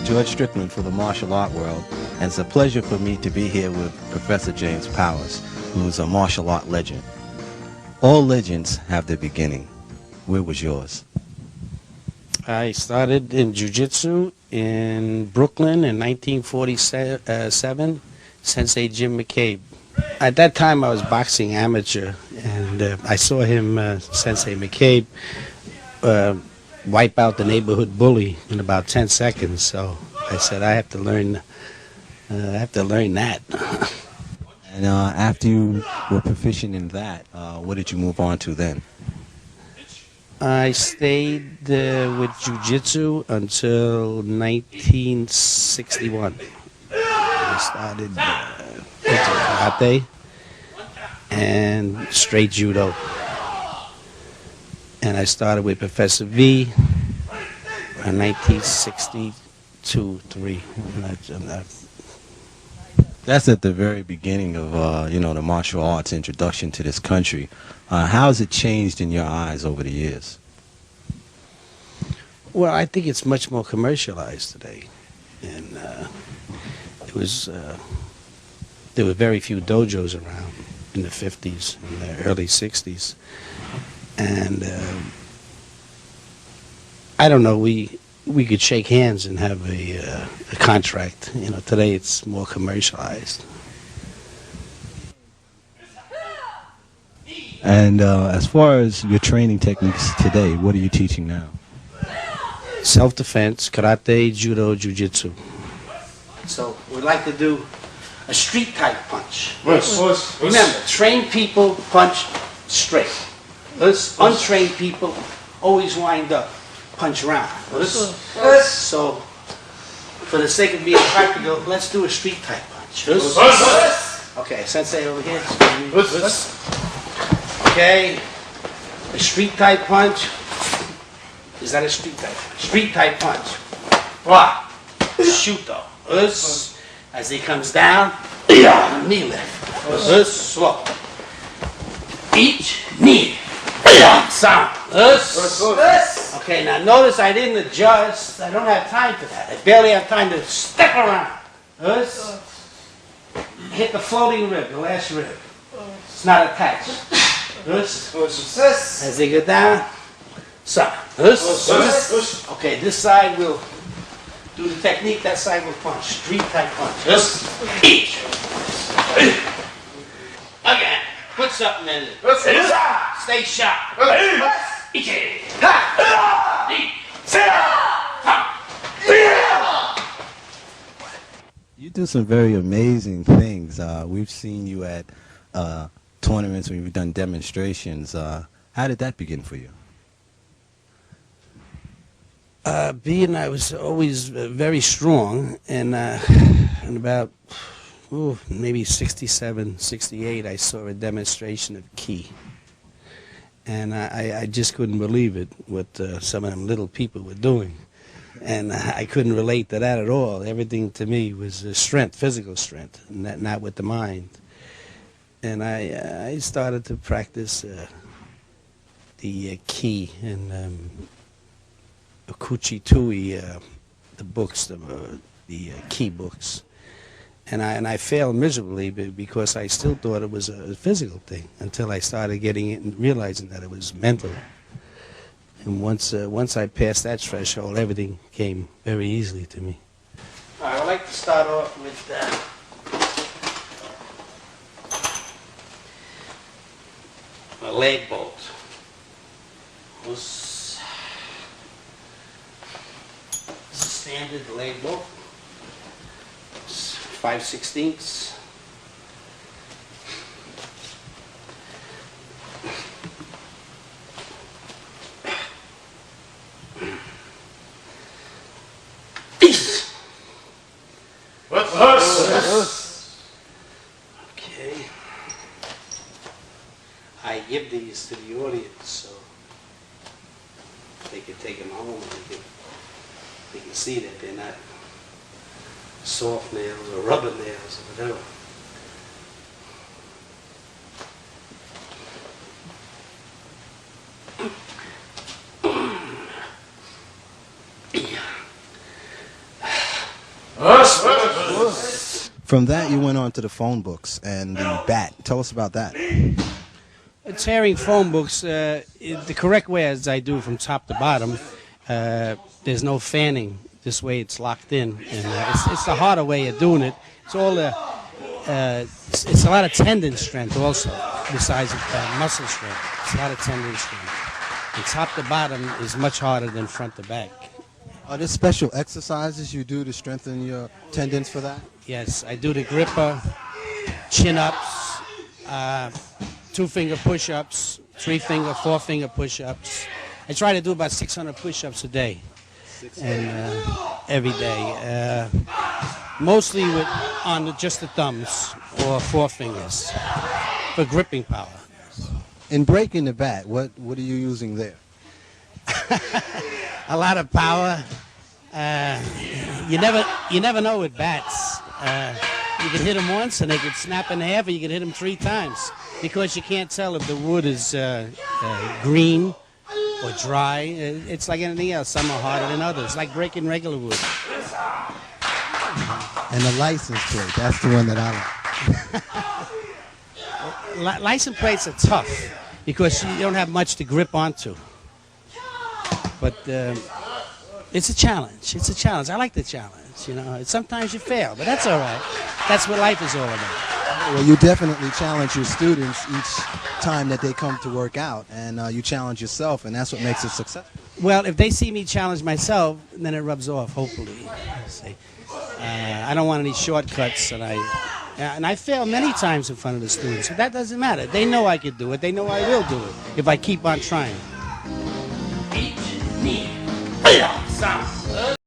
George Strickland for the Martial Art World, and it's a pleasure for me to be here with Professor James Powers, who's a martial art legend. All legends have their beginning. Where was yours? I started in Jiu-Jitsu in Brooklyn in 1947, Sensei Jim McCabe. At that time I was boxing amateur, and I saw him, Sensei McCabe, wipe out the neighborhood bully in about 10 seconds. So I said, I have to learn that. And after you were proficient in that, what did you move on to then? I stayed with Jiu-Jitsu until 1961. I started into karate and straight judo. And I started with Professor V in 1962-3. That's at the very beginning of, the martial arts introduction to this country. How has it changed in your eyes over the years? Well, I think it's much more commercialized today. And there were very few dojos around in the 50s and the early 60s. And I don't know, we could shake hands and have a contract. Today it's more commercialized. And as far as your training techniques today, what are you teaching now? Self-defense, karate, judo, jiu-jitsu. So we'd like to do a street-type punch. Remember, trained people punch straight. Us untrained people always wind up, punch around. So, for the sake of being practical, let's do a street-type punch. Okay, Sensei over here. Okay, a street-type punch. Is that a street-type punch? Street-type punch. What? Shuto. As he comes down, knee lift. Slow. Each knee. Sound. Okay, now notice I didn't adjust. I don't have time for that. I barely have time to step around. Hit the floating rib, the last rib. It's not attached. As they go down, sound. Okay, this side will do the technique, that side will punch. Street type punch. Each. Again. Put something in it. Stay sharp. You do some very amazing things. We've seen you at tournaments when you've done demonstrations. How did that begin for you? Being I was always very strong, and about maybe 67, 68, I saw a demonstration of ki. And I just couldn't believe it, what some of them little people were doing. And I couldn't relate to that at all. Everything to me was strength, physical strength, not with the mind. And I started to practice the ki and Kuchi Tui, the books, the ki books. And I failed miserably because I still thought it was a physical thing until I started getting it and realizing that it was mental. And once I passed that threshold, everything came very easily to me. All right, I'd like to start off with a leg bolt. This is a standard leg bolt. 5/16. Okay. I give these to the audience so they can take them home and they can see that they're not soft nails or rubber nails or whatever. From that, you went on to the phone books and the bat. Tell us about that. Tearing phone books, the correct way as I do from top to bottom, there's no fanning. This way it's locked in, and it's the harder way of doing it. It's all it's a lot of tendon strength also, besides muscle strength. It's a lot of tendon strength. And top to bottom is much harder than front to back. Are there special exercises you do to strengthen your tendons for that? Yes, I do the gripper, chin-ups, two-finger push-ups, three-finger, four-finger push-ups. I try to do about 600 push-ups a day, and every day. Mostly on just the thumbs or four fingers for gripping power. In breaking the bat, what are you using there? A lot of power. You never know with bats. You can hit them once and they can snap in half, or you can hit them 3 times because you can't tell if the wood is green or dry. It's like anything else. Some are harder than others, like breaking regular wood. And the license plate, that's the one that I like. License plates are tough because you don't have much to grip onto. But it's a challenge. It's a challenge. I like the challenge. You know, sometimes you fail, but that's all right. That's what life is all about. Well, you definitely challenge your students each time that they come to work out, and you challenge yourself, and that's what makes it successful. Well, if they see me challenge myself, then it rubs off, hopefully. See. I don't want any shortcuts, and I fail many times in front of the students. So that doesn't matter. They know I can do it. They know I will do it if I keep on trying.